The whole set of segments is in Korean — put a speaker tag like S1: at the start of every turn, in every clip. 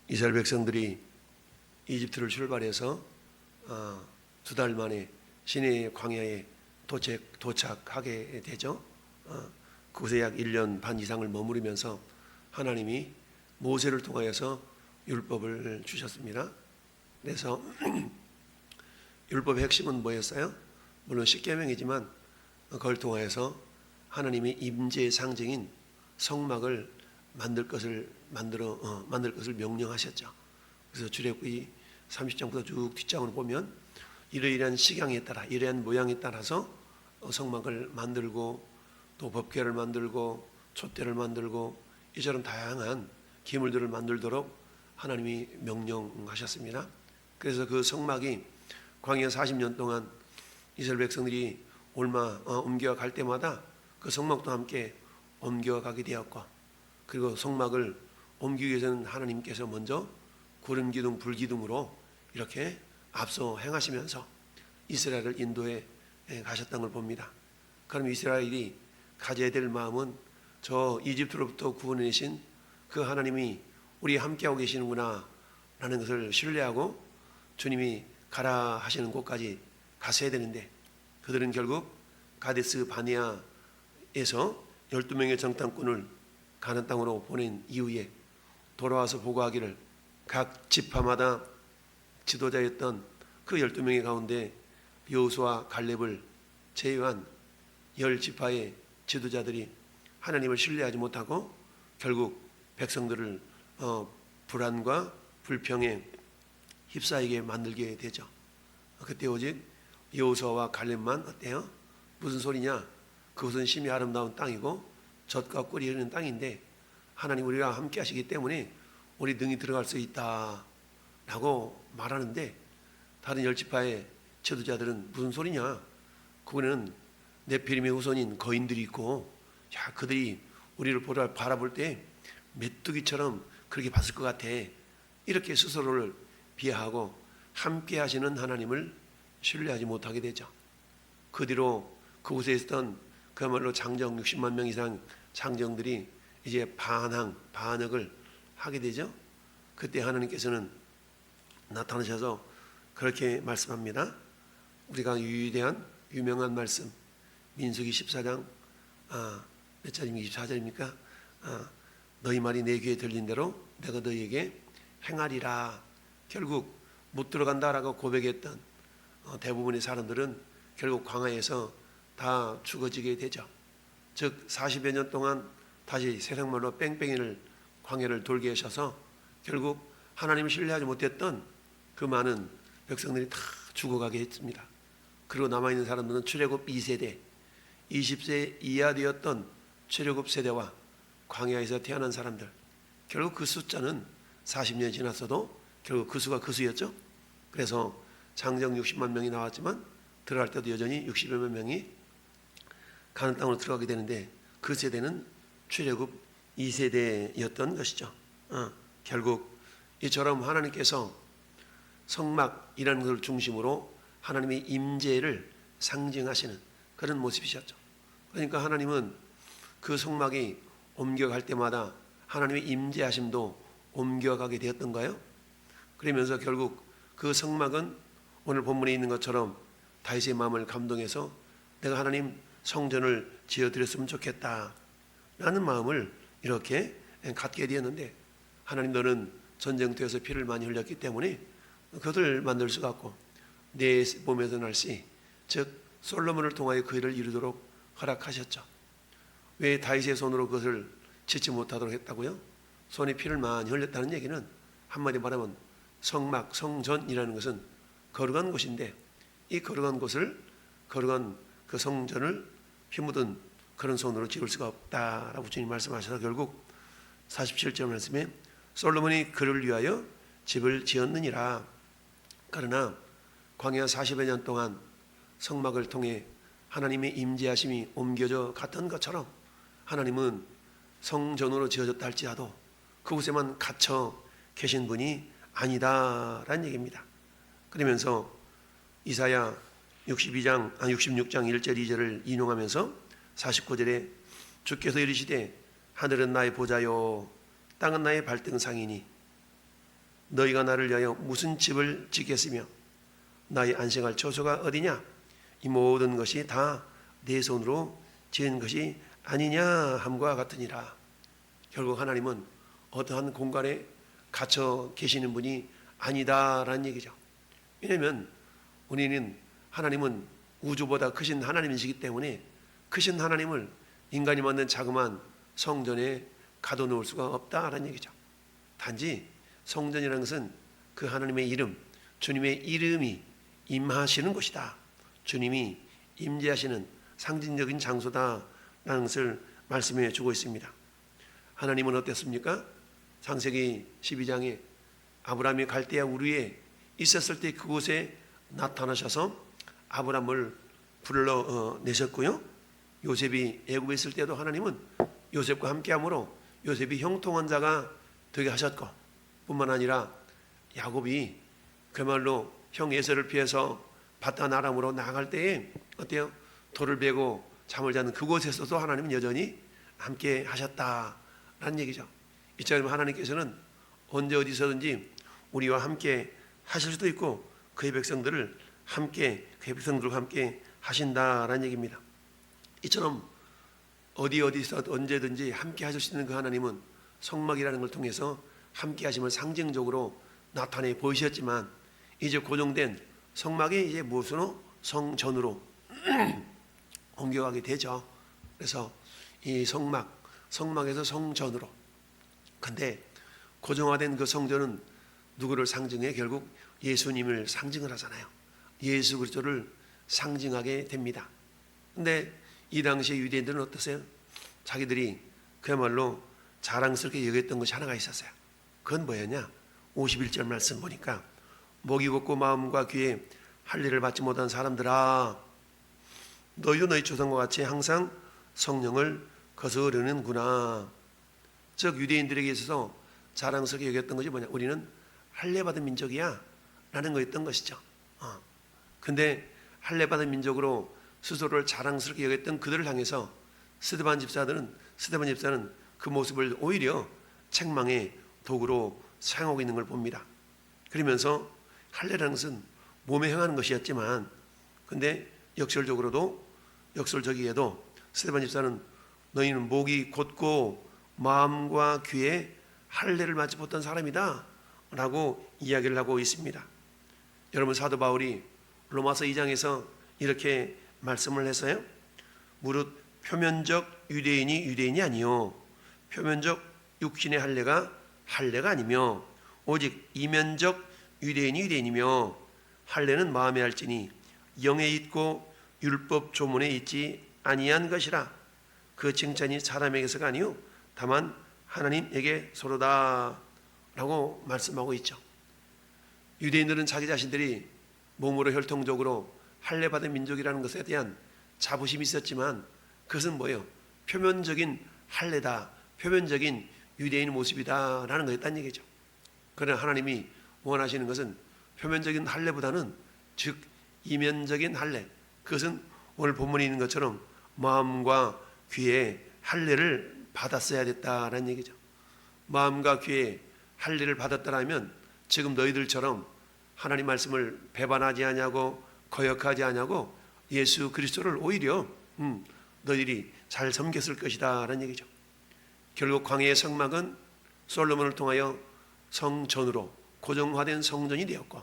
S1: 이스라엘 백성들이 이집트를 출발해서 2달 만에 시내 광야에 도착하게 되죠. 그곳에 약 1년 반 이상을 머무르면서 하나님이 모세를 통하여서 율법을 주셨습니다. 그래서 율법의 핵심은 뭐였어요? 물론 십계명이지만 그걸 통하여서 하나님의 임재의 상징인 성막을 만들 것을 명령하셨죠. 그래서 출애굽기 30장부터 쭉 뒷장으로 보면 이러이러한 식양에 따라, 이러한 모양에 따라서 성막을 만들고 또 법궤를 만들고 촛대를 만들고 이처럼 다양한 기물들을 만들도록 하나님이 명령하셨습니다. 그래서 그 성막이 광야 40년 동안 이스라엘 백성들이 옮겨갈 때마다 그 성막도 함께 옮겨가게 되었고, 그리고 성막을 옮기기 위해서는 하나님께서 먼저 구름 기둥, 불 기둥으로 이렇게 앞서 행하시면서 이스라엘을 인도해 가셨던 걸 봅니다. 그럼 이스라엘이 가져야 될 마음은 저 이집트로부터 구원해내신 그 하나님이 우리 함께하고 계시는구나 라는 것을 신뢰하고 주님이 가라 하시는 곳까지 갔어야 되는데, 그들은 결국 가데스 바네아에서 12명의 정탐꾼을 가나안 땅으로 보낸 이후에 돌아와서 보고하기를 각 지파마다 지도자였던 그 12명의 가운데 여호수아 갈렙을 제외한 10지파의 지도자들이 하나님을 신뢰하지 못하고 결국 백성들을 불안과 불평에 휩싸이게 만들게 되죠. 그때 오직 여호수아와 갈렙만 어때요? 무슨 소리냐? 그것은 심히 아름다운 땅이고 젖과 꿀이 흐르는 땅인데 하나님 우리와 함께 하시기 때문에 우리 능히 들어갈 수 있다 라고 말하는데, 다른 10지파의 지도자들은 무슨 소리냐? 그거는 네피림의 후손인 거인들이 있고, 야, 그들이 우리를 바라볼 때 메뚜기처럼 그렇게 봤을 것 같아. 이렇게 스스로를 비하하고 함께 하시는 하나님을 신뢰하지 못하게 되죠. 그 뒤로 그곳에 있었던 그야말로 장정 60만 명 이상 장정들이 이제 반역을 하게 되죠. 그때 하나님께서는 나타나셔서 그렇게 말씀합니다. 우리가 유명한 말씀 민수기 14장 몇 절입니까? 24절입니까? 너희 말이 내 귀에 들린 대로 내가 너희에게 행하리라. 결국 못 들어간다라고 고백했던 대부분의 사람들은 결국 광야에서 다 죽어지게 되죠. 즉 40여 년 동안 다시 세상말로 뺑뺑이를 광야를 돌게 하셔서 결국 하나님을 신뢰하지 못했던 그 많은 백성들이 다 죽어가게 했습니다. 그리고 남아있는 사람들은 출애굽 2세대 20세 이하 되었던 출애굽 세대와 광야에서 태어난 사람들, 결국 그 숫자는 40년이 지났어도 결국 그 수가 그 수였죠. 그래서 장정 60만 명이 나왔지만 들어갈 때도 여전히 60여 명이 가나안 땅으로 들어가게 되는데, 그 세대는 출애굽 2세대였던 것이죠. 결국 이처럼 하나님께서 성막이라는 것을 중심으로 하나님의 임재를 상징하시는 그런 모습이셨죠. 그러니까 하나님은 그 성막이 옮겨갈 때마다 하나님의 임재하심도 옮겨가게 되었던가요? 그러면서 결국 그 성막은 오늘 본문에 있는 것처럼 다윗의 마음을 감동해서 내가 하나님 성전을 지어드렸으면 좋겠다 라는 마음을 이렇게 갖게 되었는데, 하나님 너는 전쟁터에서 피를 많이 흘렸기 때문에 그것을 만들 수가 없고 내 몸에서 날씨, 즉 솔로몬을 통하여 그 일을 이루도록 허락하셨죠. 왜 다윗의 손으로 그것을 짓지 못하도록 했다고요? 손에 피를 많이 흘렸다는 얘기는 한마디 말하면 성막, 성전이라는 것은 거룩한 곳인데, 이 거룩한 그 성전을 피 묻은 그런 손으로 지을 수가 없다라고 주님 말씀하셔서 결국 47절 말씀에 솔로몬이 그를 위하여 집을 지었느니라. 그러나 광야 40여 년 동안 성막을 통해 하나님의 임재하심이 옮겨져 갔던 것처럼 하나님은 성전으로 지어졌다 할지라도 그곳에만 갇혀 계신 분이 아니다라는 얘기입니다. 그러면서 이사야 66장 1절 2절을 인용하면서 49절에 주께서 이르시되 하늘은 나의 보좌요 땅은 나의 발등상이니 너희가 나를 위하여 무슨 집을 짓겠으며 나의 안식할 처소가 어디냐? 이 모든 것이 다 내 손으로 지은 것이 아니냐 함과 같으니라. 결국 하나님은 어떠한 공간에 갇혀 계시는 분이 아니다라는 얘기죠. 왜냐하면 우리는 하나님은 우주보다 크신 하나님이시기 때문에 크신 하나님을 인간이 만든 자그마한 성전에 가둬놓을 수가 없다라는 얘기죠. 단지 성전이라는 것은 그 하나님의 이름, 주님의 이름이 임하시는 곳이다. 주님이 임재하시는 상징적인 장소다라는 것을 말씀해 주고 있습니다. 하나님은 어땠습니까? 창세기 12장에 아브라함이 갈대아 우르에 있었을 때 그곳에 나타나셔서 아브라함을 불러내셨고요. 요셉이 애굽에 있을 때도 하나님은 요셉과 함께함으로 요셉이 형통한 자가 되게 하셨고, 뿐만 아니라 야곱이 그야말로 형 에서를 피해서 바단 아람으로 나아갈 때에 어때요? 돌을 베고 잠을 자는 그곳에서도 하나님은 여전히 함께 하셨다라는 얘기죠. 이처럼 하나님께서는 언제 어디서든지 우리와 함께 하실 수도 있고 그의 백성들을 함께, 그의 백성들과 함께 하신다라는 얘기입니다. 이처럼 어디서 언제든지 함께 하실 수 있는 그 하나님은 성막이라는 걸 통해서 함께 하심을 상징적으로 나타내 보이셨지만, 이제 고정된 성막이 이제 무엇으로? 성전으로 옮겨가게 되죠. 그래서 이 성막에서 성전으로. 근데 고정화된 그 성전은 누구를 상징해? 결국 예수님을 상징을 하잖아요. 예수 그리스도를 상징하게 됩니다. 근데 이 당시에 유대인들은 어떠세요? 자기들이 그야말로 자랑스럽게 여겼던 것이 하나가 있었어요. 그건 뭐였냐? 51절 말씀 보니까 목이 곱고 마음과 귀에 할례를 받지 못한 사람들아, 너희도 너희 조상과 같이 항상 성령을 거스르는구나. 즉 유대인들에게 있어서 자랑스럽게 여겼던 것이 뭐냐? 우리는 할례받은 민족이야 라는 거였던 것이죠. 근데 할례받은 민족으로 스스로를 자랑스럽게 여겼던 그들을 향해서 스데반 집사는 그 모습을 오히려 책망의 도구로 사용하고 있는 걸 봅니다. 그러면서 할례라는 것은 몸에 행하는 것이었지만, 근데 역설적이게도 스데반 집사는 너희는 목이 곧고 마음과 귀에 할례를 받지 못한 사람이다 라고 이야기를 하고 있습니다. 여러분, 사도 바울이 로마서 2장에서 이렇게 말씀을 했어요. 무릇 표면적 유대인이 아니요 표면적 육신의 할례가 아니며 오직 이면적 유대인이며 할례는 마음에 할지니 영에 있고 율법 조문에 있지 아니한 것이라. 그 칭찬이 사람에게서가 아니요 다만 하나님에게 서로다 라고 말씀하고 있죠. 유대인들은 자기 자신들이 몸으로 혈통적으로 할례받은 민족이라는 것에 대한 자부심이 있었지만, 그것은 뭐예요? 표면적인 할례다, 표면적인 유대인 모습이다 라는 거였다는 얘기죠. 그러나 하나님이 원하시는 것은 표면적인 할례보다는, 즉 이면적인 할례, 그것은 오늘 본문에 있는 것처럼 마음과 귀에 할례를 받았어야 됐다라는 얘기죠. 마음과 귀에 할례를 받았다라면 지금 너희들처럼 하나님 말씀을 배반하지 아니하고 거역하지 아니하고 예수 그리스도를 오히려 너희들이 잘 섬겼을 것이다 라는 얘기죠. 결국 광야의 성막은 솔로몬을 통하여 성전으로 고정화된 성전이 되었고,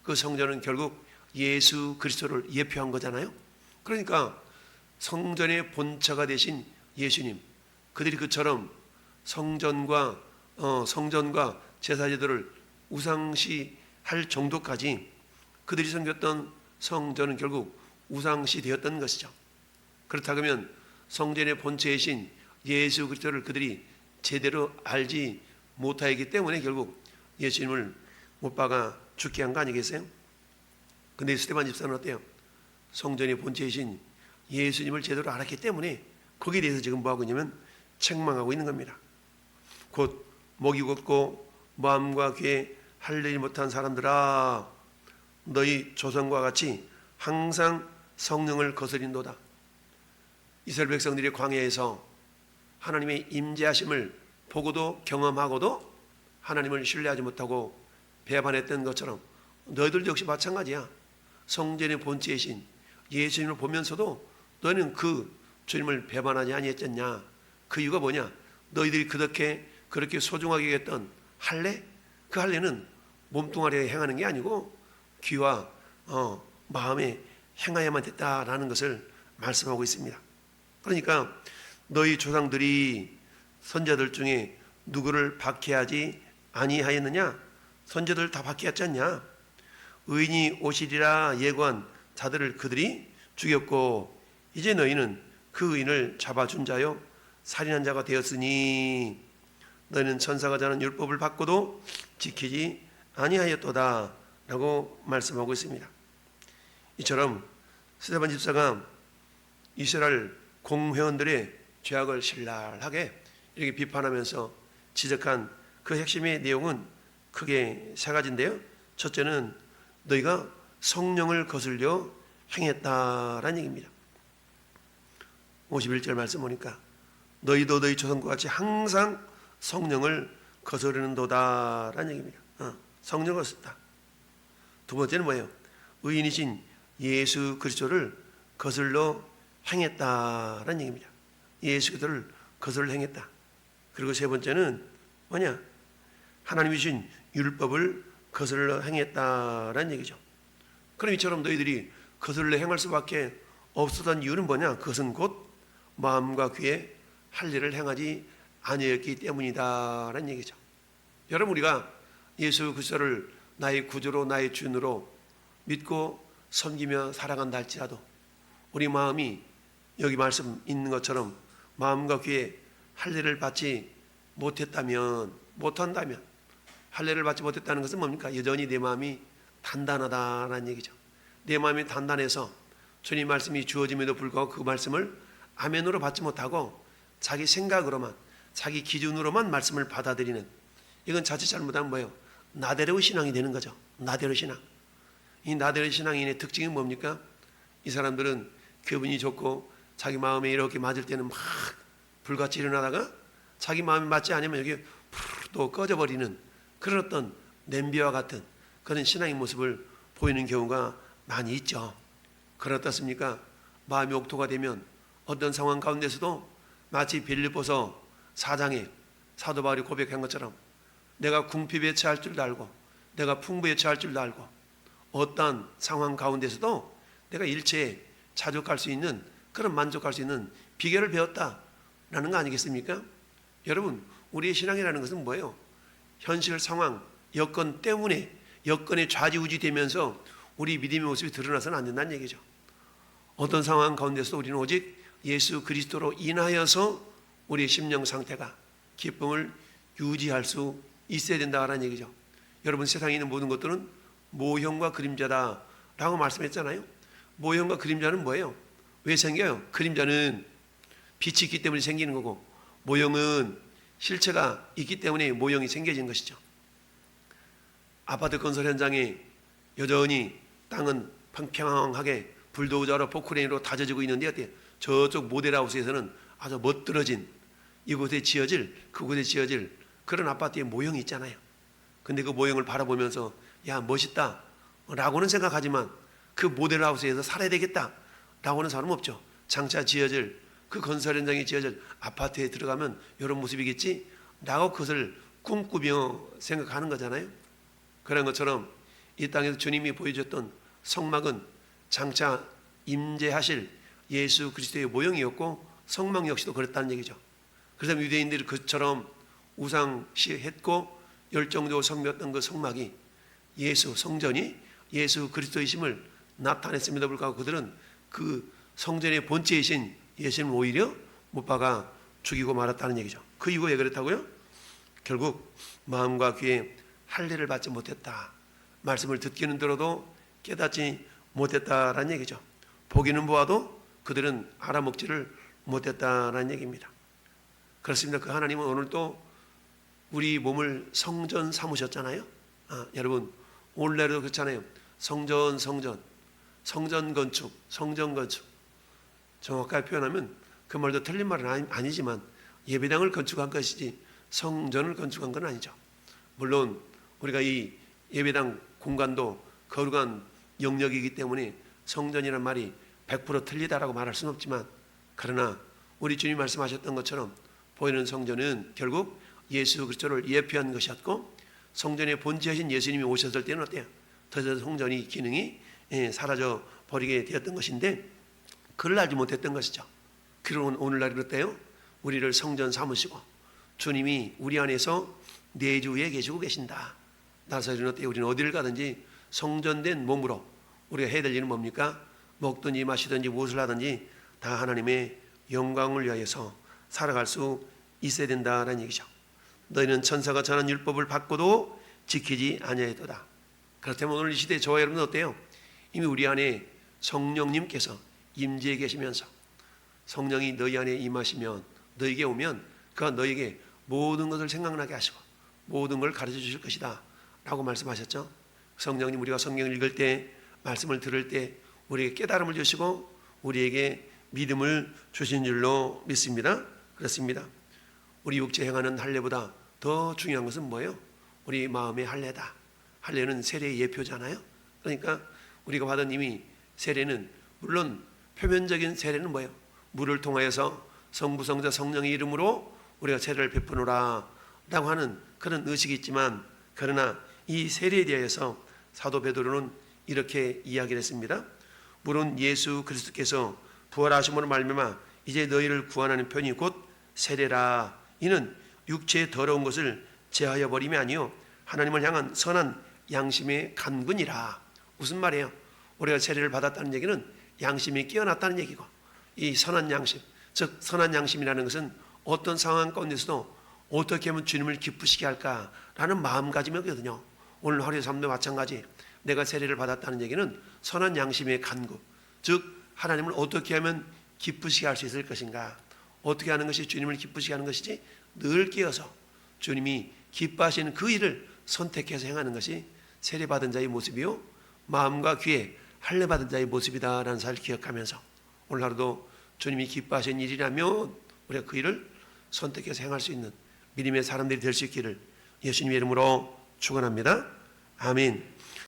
S1: 그 성전은 결국 예수 그리스도를 예표한 거잖아요. 그러니까 성전의 본처가 되신 예수님, 그들이 그처럼 성전과 제사제들을 우상시할 정도까지 그들이 섬겼던 성전은 결국 우상시 되었던 것이죠. 그렇다 그러면 성전의 본체이신 예수 그리스도를 그들이 제대로 알지 못하였기 때문에 결국 예수님을 못 박아 죽게 한 거 아니겠어요? 근데 스데반 집사는 어때요? 성전의 본체이신 예수님을 제대로 알았기 때문에 거기에 대해서 지금 뭐하고 있냐면 책망하고 있는 겁니다. 곧 목이 곧고 마음과 귀에 할례를 못한 사람들아, 너희 조상과 같이 항상 성령을 거스린도다. 이스라엘 백성들이 광야에서 하나님의 임재하심을 보고도 경험하고도 하나님을 신뢰하지 못하고 배반했던 것처럼 너희들도 역시 마찬가지야. 성전의 본체이신 예수님을 보면서도 너희는 그 주님을 배반하지 아니했겠냐. 그 이유가 뭐냐? 너희들이 그렇게 소중하게 했던 할례, 그 할례는 몸뚱아리에 행하는 게 아니고 귀와 마음에 행하야만 됐다라는 것을 말씀하고 있습니다. 그러니까 너희 조상들이 선자들 중에 누구를 박해하지 아니하였느냐? 선자들 다 박해하지 않냐? 의인이 오시리라 예고한 자들을 그들이 죽였고 이제 너희는 그 의인을 잡아준 자요 살인한 자가 되었으니 너희는 천사가 자는 율법을 받고도 지키지 아니하였도다 라고 말씀하고 있습니다. 이처럼 스데반 집사가 이스라엘 공회원들의 죄악을 신랄하게 이렇게 비판하면서 지적한 그 핵심의 내용은 크게 세 가지인데요. 첫째는 너희가 성령을 거슬려 행했다라는 얘기입니다. 51절 말씀 보니까 너희도 너희 조상과 같이 항상 성령을 거스르는도다라는 얘기입니다. 성령을 거스른다. 두 번째는 뭐예요? 의인이신 예수 그리스도를 거슬러 행했다라는 얘기입니다. 예수 그리스도를 거슬러 행했다. 그리고 세 번째는 뭐냐? 하나님이 주신 율법을 거슬러 행했다라는 얘기죠. 그럼 이처럼 너희들이 거슬러 행할 수밖에 없었던 이유는 뭐냐? 그것은 곧 마음과 귀에 할 일을 행하지 아니었기 때문이다라는 얘기죠. 여러분, 우리가 예수 그리스도를 나의 구주로 나의 주인으로 믿고 섬기며 살아간다 할지라도 우리 마음이 여기 말씀 있는 것처럼 마음과 귀에 할례를 받지 못한다면 할례를 받지 못했다는 것은 뭡니까? 여전히 내 마음이 단단하다라는 얘기죠. 내 마음이 단단해서 주님 말씀이 주어짐에도 불구하고 그 말씀을 아멘으로 받지 못하고 자기 생각으로만 자기 기준으로만 말씀을 받아들이는, 이건 자칫 잘못하면 뭐예요? 나대로 신앙이 되는 거죠. 나대로 신앙. 이 나대로 신앙인의 특징이 뭡니까? 이 사람들은 기분이 좋고 자기 마음에 이렇게 맞을 때는 막 불같이 일어나다가 자기 마음에 맞지 않으면 여기 또 꺼져버리는 그런 어떤 냄비와 같은 그런 신앙의 모습을 보이는 경우가 많이 있죠. 그렇습니까? 마음이 옥토가 되면 어떤 상황 가운데서도 마치 빌립보서 4장에 사도 바울이 고백한 것처럼 내가 궁핍에 처할 줄도 알고 내가 풍부에 처할 줄도 알고 어떠한 상황 가운데서도 내가 일체에 자족할 수 있는, 그런 만족할 수 있는 비결을 배웠다라는 거 아니겠습니까? 여러분, 우리의 신앙이라는 것은 뭐예요? 현실 상황, 여건 때문에 여건에 좌지우지되면서 우리 믿음의 모습이 드러나서는 안 된다는 얘기죠. 어떤 상황 가운데서도 우리는 오직 예수 그리스도로 인하여서 우리의 심령 상태가 기쁨을 유지할 수 있어야 된다는 얘기죠. 여러분, 세상에 있는 모든 것들은 모형과 그림자다 라고 말씀했잖아요. 모형과 그림자는 뭐예요? 왜 생겨요? 그림자는 빛이 있기 때문에 생기는 거고 모형은 실체가 있기 때문에 모형이 생겨진 것이죠. 아파트 건설 현장에 여전히 땅은 평평하게 불도저로 포크레인으로 다져지고 있는데 어때요? 저쪽 모델하우스에서는 아주 멋들어진 이곳에 지어질 그곳에 지어질 그런 아파트의 모형이 있잖아요. 근데 그 모형을 바라보면서 야 멋있다 라고는 생각하지만 그 모델하우스에서 살아야 되겠다 라고는 사람은 없죠. 장차 지어질 그 건설 현장에 지어질 아파트에 들어가면 이런 모습이겠지 라고 그것을 꿈꾸며 생각하는 거잖아요. 그런 것처럼 이 땅에서 주님이 보여줬던 성막은 장차 임재하실 예수 그리스도의 모형이었고 성막 역시도 그랬다는 얘기죠. 그래서 유대인들이 그처럼 우상시했고 열정적으로 섬겼던 그 성막이 예수 성전이 예수 그리스도이심을 나타냈음에도 불구하고 그들은 그 성전의 본체이신 예수님을 오히려 못 박아 죽이고 말았다는 얘기죠. 그 이유가 왜 그렇다고요? 결국 마음과 귀에 할례를 받지 못했다. 말씀을 듣기는 들어도 깨닫지 못했다라는 얘기죠. 보기는 보아도 그들은 알아먹지를 못했다라는 얘기입니다. 그렇습니다. 그 하나님은 오늘 또 우리 몸을 성전 삼으셨잖아요. 여러분 올해도 그렇잖아요. 성전 건축 정확하게 표현하면 그 말도 틀린 말은 아니지만 예배당을 건축한 것이지 성전을 건축한 건 아니죠. 물론 우리가 이 예배당 공간도 거룩한 영역이기 때문에 성전이라는 말이 100% 틀리다라고 말할 수는 없지만, 그러나 우리 주님 말씀하셨던 것처럼 보이는 성전은 결국 예수 그리스도를 예표한 것이었고, 성전의 본체이신 예수님이 오셨을 때는 어때요? 더 이상 성전이 기능이 사라져 버리게 되었던 것인데, 그를 알지 못했던 것이죠. 그러면 오늘날은 어때요? 우리를 성전 삼으시고 주님이 우리 안에서 내주에 계시고 계신다. 따라서 우리는 어디를 가든지 성전된 몸으로 우리가 해야 될 일은 뭡니까? 먹든지 마시든지 무엇을 하든지 다 하나님의 영광을 위하여서 살아갈 수 있어야 된다라는 얘기죠. 너희는 천사가 전한 율법을 받고도 지키지 아니하였도다. 그렇다면 오늘 이 시대에 저와 여러분은 어때요? 이미 우리 안에 성령님께서 임재해 계시면서 성령이 너희 안에 임하시면, 너에게 오면 그가 너에게 모든 것을 생각나게 하시고 모든 걸 가르쳐 주실 것이다 라고 말씀하셨죠. 성령님, 우리가 성경을 읽을 때, 말씀을 들을 때 우리에게 깨달음을 주시고 우리에게 믿음을 주신 줄로 믿습니다. 그렇습니다. 우리 육체 행하는 할례보다 더 중요한 것은 뭐예요? 우리 마음의 할례다. 할례는 세례의 예표잖아요. 그러니까 우리가 받은 이미 세례는, 물론 표면적인 세례는 뭐예요? 물을 통하여서 성부, 성자, 성령의 이름으로 우리가 세례를 베푸노라 라고 하는 그런 의식이 있지만, 그러나 이 세례에 대해서 사도 베드로는 이렇게 이야기를 했습니다. 물은 예수 그리스도께서 부활하심으로 말미암아 이제 너희를 구원하는 편이 곧 세례라. 이는 육체의 더러운 것을 제하여 버림이 아니요 하나님을 향한 선한 양심의 간군이라. 무슨 말이에요? 우리가 세례를 받았다는 얘기는 양심이 깨어났다는 얘기고, 이 선한 양심, 즉 선한 양심이라는 것은 어떤 상황 가운데서도 어떻게 하면 주님을 기쁘시게 할까라는 마음가짐이거든요. 오늘 하루의 삶도 마찬가지. 내가 세례를 받았다는 얘기는 선한 양심의 간구, 즉 하나님을 어떻게 하면 기쁘시게 할 수 있을 것인가, 어떻게 하는 것이 주님을 기쁘시게 하는 것이지, 늘 깨어서 주님이 기뻐하시는 그 일을 선택해서 행하는 것이 세례받은 자의 모습이요 마음과 귀에 할례받은 자의 모습이다라는 사실을 기억하면서 오늘 하루도 주님이 기뻐하시는 일이라면 우리가 그 일을 선택해서 행할 수 있는 믿음의 사람들이 될 수 있기를 예수님의 이름으로 축원합니다. 아멘.